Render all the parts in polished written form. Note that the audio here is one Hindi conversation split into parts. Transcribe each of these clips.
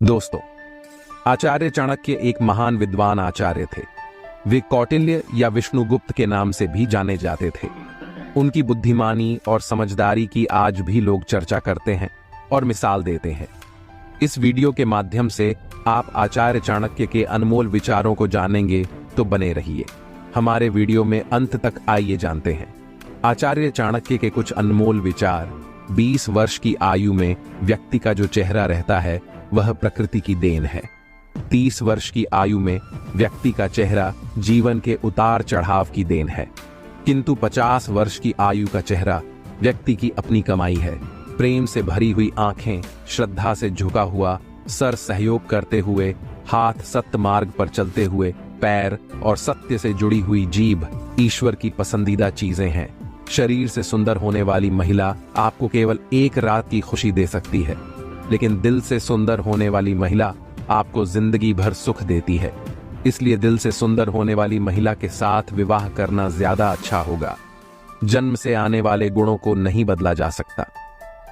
दोस्तों, आचार्य चाणक्य एक महान विद्वान आचार्य थे। वे कौटिल्य या विष्णुगुप्त के नाम से भी जाने जाते थे। उनकी बुद्धिमानी और समझदारी की आज भी लोग चर्चा करते हैं और मिसाल देते हैं। इस वीडियो के माध्यम से आप आचार्य चाणक्य के अनमोल विचारों को जानेंगे, तो बने रहिए हमारे वीडियो में अंत तक। आइए जानते हैं आचार्य चाणक्य के कुछ अनमोल विचार। 20 वर्ष की आयु में व्यक्ति का जो चेहरा रहता है वह प्रकृति की देन है। 30 वर्ष की आयु में व्यक्ति का चेहरा जीवन के उतार चढ़ाव की देन है, किंतु 50 वर्ष की आयु का चेहरा व्यक्ति की अपनी कमाई है। प्रेम से भरी हुई आंखें, श्रद्धा से झुका हुआ सर, सहयोग करते हुए हाथ, सत्य मार्ग पर चलते हुए पैर और सत्य से जुड़ी हुई जीभ ईश्वर की पसंदीदा चीजें हैं। शरीर से सुंदर होने वाली महिला आपको केवल एक रात की खुशी दे सकती है, लेकिन दिल से सुंदर होने वाली महिला आपको जिंदगी भर सुख देती है। इसलिए दिल से सुंदर होने वाली महिला के साथ विवाह करना ज्यादा अच्छा होगा। जन्म से आने वाले गुणों को नहीं बदला जा सकता।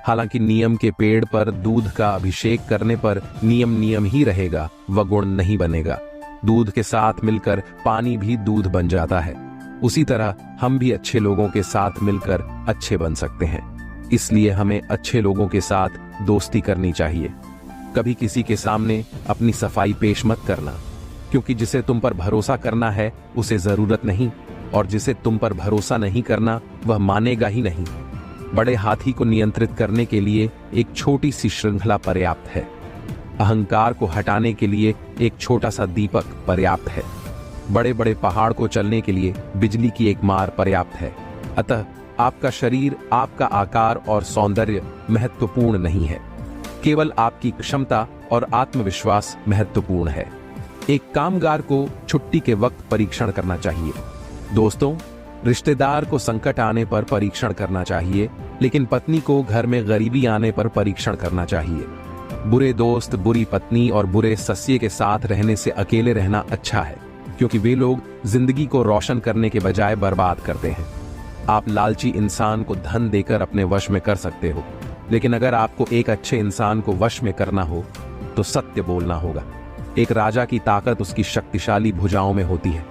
हालांकि नियम के पेड़ पर दूध का अभिषेक करने पर नियम ही रहेगा, वह गुण नहीं बनेगा। दूध के साथ मिलकर पानी भी दूध बन जाता है। उसी तरह हम भी अच्छे लोगों के साथ मिलकर अच्छे बन सकते हैं। इसलिए हमें अच्छे लोगों के साथ दोस्ती करनी चाहिए। कभी किसी के सामने अपनी सफाई पेश मत करना, क्योंकि जिसे तुम पर भरोसा करना है उसे जरूरत नहीं, और जिसे तुम पर भरोसा नहीं करना वह मानेगा ही नहीं। बड़े हाथी को नियंत्रित करने के लिए एक छोटी सी श्रृंखला पर्याप्त है। अहंकार को हटाने के लिए एक छोटा सा दीपक पर्याप्त है। बड़े बड़े पहाड़ को चलने के लिए बिजली की एक मार पर्याप्त है। अतः आपका शरीर, आपका आकार और सौंदर्य महत्वपूर्ण नहीं है, केवल आपकी क्षमता और आत्मविश्वास महत्वपूर्ण है। एक कामगार को छुट्टी के वक्त परीक्षण करना चाहिए। दोस्तों, रिश्तेदार को संकट आने पर परीक्षण करना चाहिए, लेकिन पत्नी को घर में गरीबी आने पर परीक्षण करना चाहिए। बुरे दोस्त, बुरी पत्नी और बुरे सस्ये के साथ रहने से अकेले रहना अच्छा है, क्योंकि वे लोग जिंदगी को रोशन करने के बजाय बर्बाद करते हैं। आप लालची इंसान को धन देकर अपने वश में कर सकते हो, लेकिन अगर आपको एक अच्छे इंसान को वश में करना हो तो सत्य बोलना होगा। एक राजा की ताकत उसकी शक्तिशाली भुजाओं में होती है,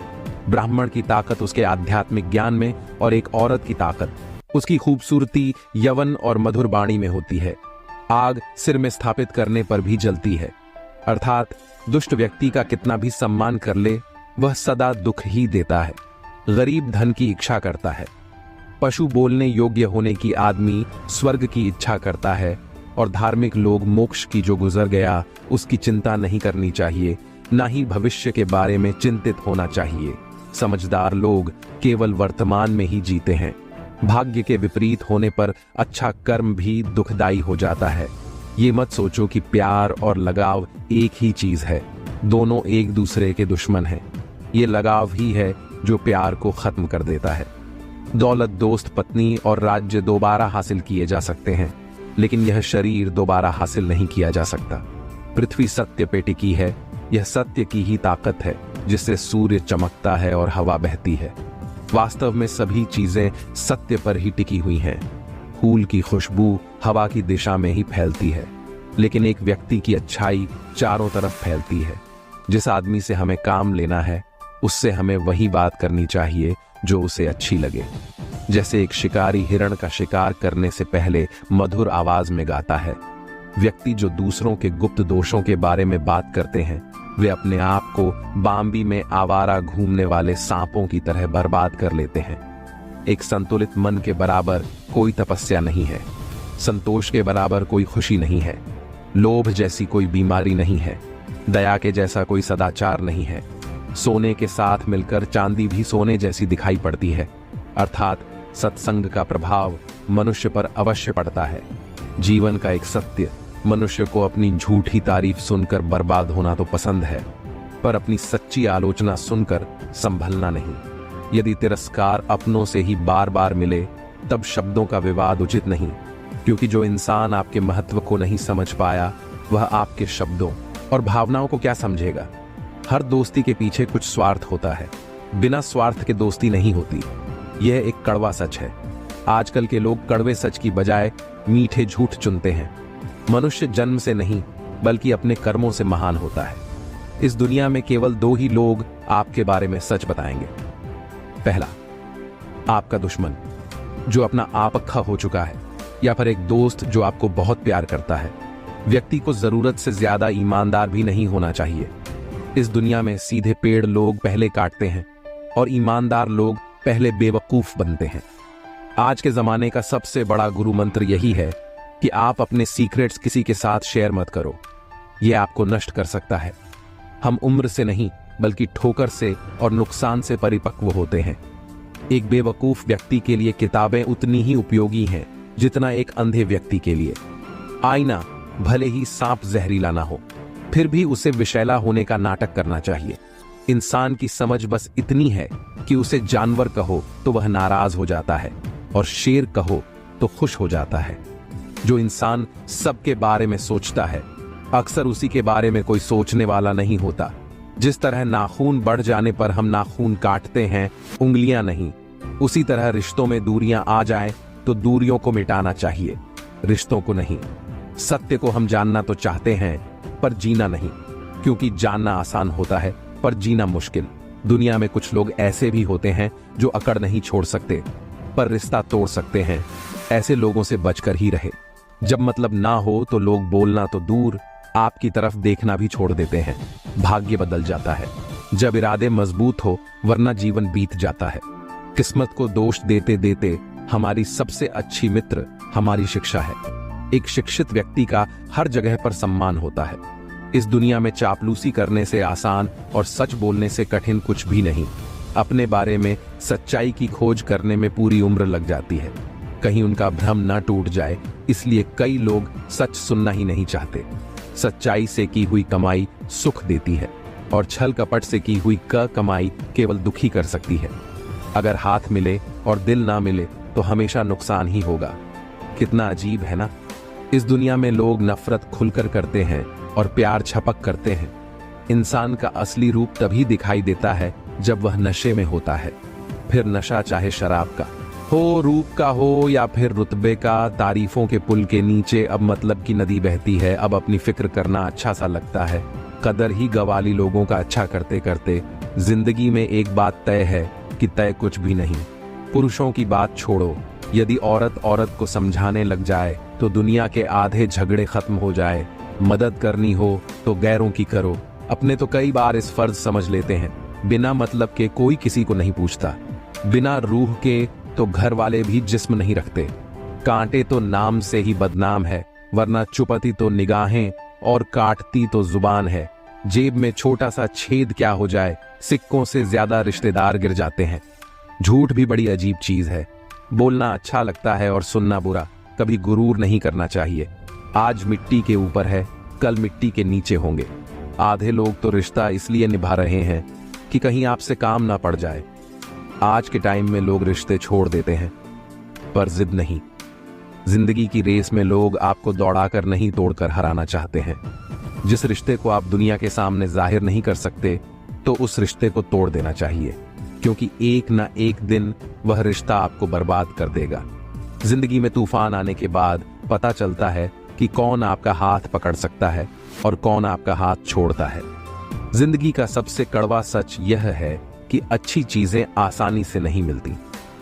ब्राह्मण की ताकत उसके आध्यात्मिक ज्ञान में, और एक औरत की ताकत उसकी खूबसूरती, यवन और मधुर वाणी में होती है। आग सिर में स्थापित करने पर भी जलती है। अर्थात दुष्ट व्यक्ति का कितना भी सम्मान कर ले, वह सदा दुख ही देता है। गरीब धन की इच्छा करता है। पशु बोलने योग्य होने की आदमी स्वर्ग की इच्छा करता है, और धार्मिक लोग मोक्ष की जो गुजर गया उसकी चिंता नहीं करनी चाहिए, ना ही भविष्य के बारे में चिंतित होना चाहिए। समझदार लोग केवल वर्तमान में ही जीते हैं। भाग्य के विपरीत होने पर अच्छा कर्म भी दुखदाई हो जाता है। ये मत सोचो कि प्यार और लगाव एक ही चीज है। दोनों एक दूसरे के दुश्मन हैं। ये लगाव ही है जो प्यार को खत्म कर देता है। दौलत, दोस्त, पत्नी और राज्य दोबारा हासिल किए जा सकते हैं, लेकिन यह शरीर दोबारा हासिल नहीं किया जा सकता। पृथ्वी सत्य पे टिकी है। यह सत्य की ही ताकत है जिससे सूर्य चमकता है और हवा बहती है। वास्तव में सभी चीजें सत्य पर ही टिकी हुई हैं। फूल की खुशबू हवा की दिशा में ही फैलती है, लेकिन एक व्यक्ति की अच्छाई चारों तरफ फैलती है। जिस आदमी से हमें काम लेना है उससे हमें वही बात करनी चाहिए जो उसे अच्छी लगे। जैसे एक शिकारी हिरण का शिकार करने से पहले मधुर आवाज में गाता है। व्यक्ति जो दूसरों के गुप्त दोषों के बारे में बात करते हैं, वे अपने आप को बाम्बी में आवारा घूमने वाले सांपों की तरह बर्बाद कर लेते हैं। एक संतुलित मन के बराबर कोई तपस्या नहीं है। संतोष के बराबर कोई खुशी नहीं है। लोभ जैसी कोई बीमारी नहीं है। दया के जैसा कोई सदाचार नहीं है। सोने के साथ मिलकर चांदी भी सोने जैसी दिखाई पड़ती है। अर्थात सत्संग का प्रभाव मनुष्य पर अवश्य पड़ता है। जीवन का एक सत्य, मनुष्य को अपनी झूठी तारीफ सुनकर बर्बाद होना तो पसंद है, पर अपनी सच्ची आलोचना सुनकर संभलना नहीं। यदि तिरस्कार अपनों से ही बार बार मिले तब शब्दों का विवाद उचित नहीं, क्योंकि जो इंसान आपके महत्व को नहीं समझ पाया वह आपके शब्दों और भावनाओं को क्या समझेगा। हर दोस्ती के पीछे कुछ स्वार्थ होता है। बिना स्वार्थ के दोस्ती नहीं होती। यह एक कड़वा सच है। आजकल के लोग कड़वे सच की बजाय मीठे झूठ चुनते हैं। मनुष्य जन्म से नहीं बल्कि अपने कर्मों से महान होता है। इस दुनिया में केवल दो ही लोग आपके बारे में सच बताएंगे। पहला, आपका दुश्मन जो अपना आपक्खा हो चुका है, या फिर एक दोस्त जो आपको बहुत प्यार करता है। व्यक्ति को जरूरत से ज्यादा ईमानदार भी नहीं होना चाहिए। इस दुनिया में सीधे पेड़ लोग पहले काटते हैं और ईमानदार लोग पहले बेवकूफ बनते हैं। आज के जमाने का सबसे बड़ा गुरु मंत्र यही है कि आप अपने सीक्रेट्स किसी के साथ शेयर मत करो। यह आपको नष्ट कर सकता है। हम उम्र से नहीं बल्कि ठोकर से और नुकसान से परिपक्व होते हैं। एक बेवकूफ व्यक्ति के लिए किताबें उतनी ही उपयोगी हैं जितना एक अंधे व्यक्ति के लिए। आईना भले ही सांप जहरीला ना हो, फिर भी उसे विषैला होने का नाटक करना चाहिए। इंसान की समझ बस इतनी है कि उसे जानवर कहो तो वह नाराज हो जाता है और शेर कहो तो खुश हो जाता है। जो इंसान सबके बारे में सोचता है, अक्सर उसी के बारे में कोई सोचने वाला नहीं होता। जिस तरह नाखून बढ़ जाने पर हम नाखून काटते हैं, उंगलियां नहीं, उसी तरह रिश्तों में दूरियां आ जाए तो दूरियों को मिटाना चाहिए, रिश्तों को नहीं। सत्य को हम जानना तो चाहते हैं पर जीना नहीं, क्योंकि जानना आसान होता है पर जीना मुश्किल। दुनिया में कुछ लोग ऐसे भी होते हैं जो अकड़ नहीं छोड़ सकते पर रिश्ता तोड़ सकते हैं। ऐसे लोगों से बचकर ही रहे। जब मतलब ना हो तो लोग बोलना तो दूर, आपकी तरफ देखना भी छोड़ देते हैं। भाग्य बदल जाता है जब इरादे मजबूत हो, वरना जीवन बीत जाता है। किस्मत को दोष देते देते हमारी सबसे अच्छी मित्र हमारी शिक्षा है। एक शिक्षित व्यक्ति का हर जगह पर सम्मान होता है। इस दुनिया में चापलूसी करने से आसान और सच बोलने से कठिन कुछ भी नहीं। अपने बारे में सच्चाई की खोज करने में पूरी उम्र लग जाती है। कहीं उनका भ्रम न टूट जाए, इसलिए कई लोग सच सुनना ही नहीं चाहते। सच्चाई से की हुई कमाई सुख देती है और छल कपट से की हुई कमाई केवल दुखी कर सकती है। अगर हाथ मिले और दिल ना मिले तो हमेशा नुकसान ही होगा। कितना अजीब है ना। इस दुनिया में लोग नफरत खुलकर करते हैं और प्यार छपक करते हैं। इंसान का असली रूप तभी दिखाई देता है जब वह नशे में होता है। फिर नशा चाहे शराब का हो, रूप का हो या फिर रुतबे का। तारीफों के पुल के नीचे अब मतलब की नदी बहती है। अब अपनी फिक्र करना अच्छा सा लगता है। कदर ही गवाली लोगों का अच्छा करते करते। जिंदगी में एक बात तय है कि तय कुछ भी नहीं। पुरुषों की बात छोड़ो, यदि औरत औरत को समझाने लग जाए तो दुनिया के आधे झगड़े खत्म हो जाए। मदद करनी हो तो गैरों की करो। अपने तो कई बार इस फर्ज समझ लेते हैं, बिना मतलब के कोई किसी को नहीं पूछता। बिना रूह के तो घर वाले भी जिस्म नहीं रखते। कांटे तो नाम से ही बदनाम है, वरना चुपती तो निगाहें और काटती तो जुबान है। जेब में छोटा सा छेद क्या हो जाए, सिक्कों से ज्यादा रिश्तेदार गिर जाते हैं। झूठ भी बड़ी अजीब चीज है। बोलना अच्छा लगता है और सुनना बुरा। कभी गुरूर नहीं करना चाहिए। आज मिट्टी के ऊपर है, कल मिट्टी के नीचे होंगे। आधे लोग तो रिश्ता इसलिए निभा रहे हैं कि कहीं आपसे काम ना पड़ जाए। आज के टाइम में लोग रिश्ते छोड़ देते हैं पर जिद नहीं। जिंदगी की रेस में लोग आपको दौड़ाकर नहीं तोड़कर हराना चाहते हैं। जिस रिश्ते को आप दुनिया के सामने जाहिर नहीं कर सकते तो उस रिश्ते को तोड़ देना चाहिए, क्योंकि एक ना एक दिन वह रिश्ता आपको बर्बाद कर देगा। जिंदगी में तूफान आने के बाद पता चलता है कि कौन आपका हाथ पकड़ सकता है और कौन आपका हाथ छोड़ता है। जिंदगी का सबसे कड़वा सच यह है कि अच्छी चीजें आसानी से नहीं मिलती।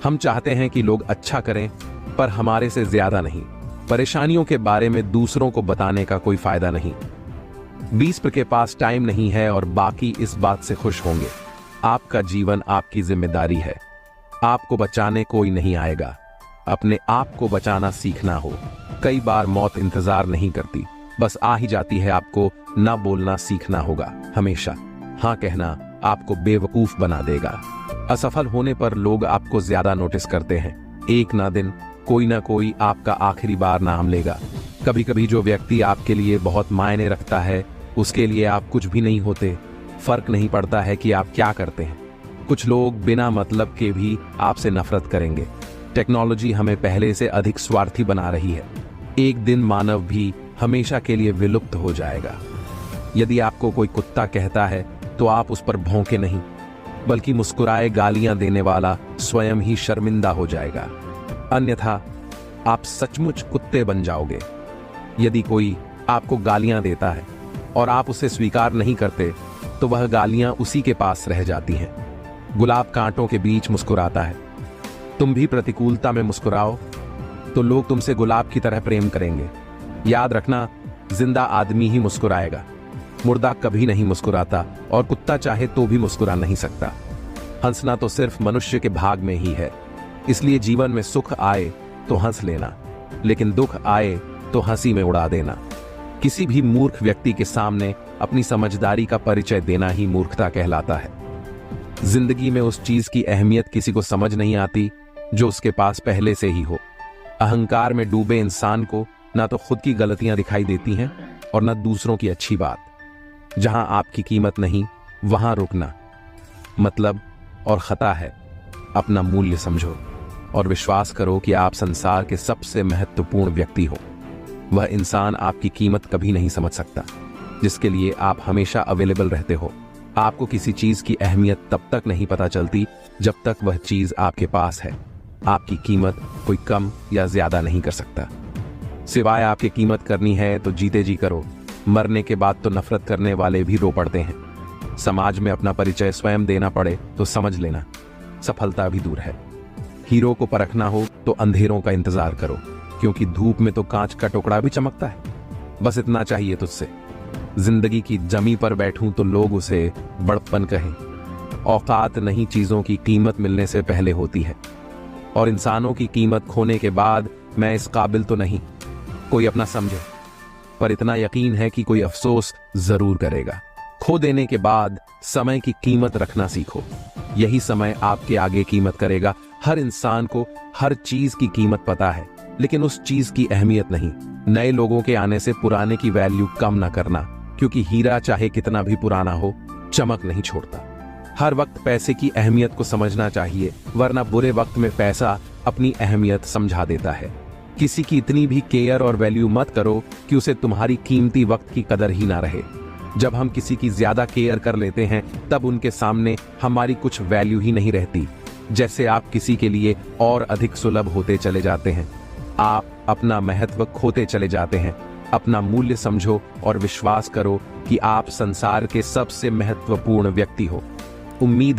हम चाहते हैं कि लोग अच्छा करें, पर हमारे से ज्यादा नहीं। परेशानियों के बारे में दूसरों को बताने का कोई फायदा नहीं। 20 के पास टाइम नहीं है और बाकी इस बात से खुश होंगे। आपका जीवन आपकी जिम्मेदारी है। आपको बचाने कोई नहीं आएगा। अपने आप को बचाना सीखना हो। कई बार मौत इंतजार नहीं करती, बस आ ही जाती है। आपको ना बोलना सीखना होगा। हमेशा हाँ कहना आपको बेवकूफ बना देगा। असफल होने पर लोग आपको ज्यादा नोटिस करते हैं। एक ना दिन कोई ना कोई आपका आखिरी बार नाम लेगा। कभी कभी जो व्यक्ति आपके लिए बहुत मायने रखता है, उसके लिए आप कुछ भी नहीं होते। फर्क नहीं पड़ता है कि आप क्या करते हैं। कुछ लोग बिना मतलब के भी आपसे नफरत करेंगे। टेक्नोलॉजी हमें पहले से अधिक स्वार्थी बना रही है। एक दिन मानव भी हमेशा के लिए विलुप्त हो जाएगा। यदि आपको कोई कुत्ता कहता है तो आप उस पर भौंके नहीं, बल्कि मुस्कुराए गालियां देने वाला स्वयं ही शर्मिंदा हो जाएगा। अन्यथा आप सचमुच कुत्ते बन जाओगे। यदि कोई आपको गालियां देता है और आप उसे स्वीकार नहीं करते, तो वह गालियां उसी के पास रह जाती हैं। गुलाब कांटों के बीच मुस्कुराता है। तुम भी प्रतिकूलता में मुस्कुराओ तो लोग तुमसे गुलाब की तरह प्रेम करेंगे। याद रखना, जिंदा आदमी ही मुस्कुराएगा, मुर्दा कभी नहीं मुस्कुराता, और कुत्ता चाहे तो भी मुस्कुरा नहीं सकता। हंसना तो सिर्फ मनुष्य के भाग में ही है, इसलिए जीवन में सुख आए तो हंस लेना, लेकिन दुख आए तो हंसी में उड़ा देना। किसी भी मूर्ख व्यक्ति के सामने अपनी समझदारी का परिचय देना ही मूर्खता कहलाता है। जिंदगी में उस चीज की अहमियत किसी को समझ नहीं आती जो उसके पास पहले से ही हो। अहंकार में डूबे इंसान को ना तो खुद की गलतियां दिखाई देती हैं और ना दूसरों की अच्छी बात। जहां आपकी कीमत नहीं, वहां रुकना मतलब और खता है। अपना मूल्य समझो और विश्वास करो कि आप संसार के सबसे महत्वपूर्ण व्यक्ति हो। वह इंसान आपकी कीमत कभी नहीं समझ सकता जिसके लिए आप हमेशा अवेलेबल रहते हो। आपको किसी चीज की अहमियत तब तक नहीं पता चलती जब तक वह चीज आपके पास है। आपकी कीमत कोई कम या ज्यादा नहीं कर सकता। सिवाय आपकी कीमत करनी है तो जीते जी करो, मरने के बाद तो नफरत करने वाले भी रो पड़ते हैं। समाज में अपना परिचय स्वयं देना पड़े तो समझ लेना सफलता भी दूर है। हीरो को परखना हो तो अंधेरों का इंतजार करो, क्योंकि धूप में तो कांच का टुकड़ा भी चमकता है। बस इतना चाहिए तुझसे, जिंदगी की जमी पर बैठूं तो लोग उसे बड़प्पन कहें। औकात नहीं, चीजों की कीमत मिलने से पहले होती है, और इंसानों की कीमत खोने के बाद मैं इस काबिल तो नहीं कोई अपना समझे, पर इतना यकीन है कि कोई अफसोस जरूर करेगा। खो देने के बाद समय की कीमत रखना सीखो, यही समय आपके आगे कीमत करेगा। हर इंसान को हर चीज की कीमत पता है, लेकिन उस चीज की अहमियत नहीं। नए लोगों के आने से पुराने की वैल्यू कम ना करना, क्योंकि हीरा चाहे कितना भी पुराना हो, चमक नहीं छोड़ता। हर वक्त पैसे की अहमियत को समझना चाहिए, वरना बुरे वक्त में पैसा अपनी अहमियत समझा देता है। किसी की इतनी भी केयर और वैल्यू मत करो कि उसे तुम्हारी कीमती वक्त की कदर ही ना रहे। जब हम किसी की ज्यादा केयर कर लेते हैं, तब उनके सामने हमारी कुछ वैल्यू ही नहीं रहती। जैसे आप किसी के लिए और अधिक सुलभ होते चले जाते हैं, आप अपना महत्व खोते चले जाते हैं। अपना मूल्य समझो और विश्वास करो कि आप संसार के सबसे महत्वपूर्ण व्यक्ति हो। उम्मीद है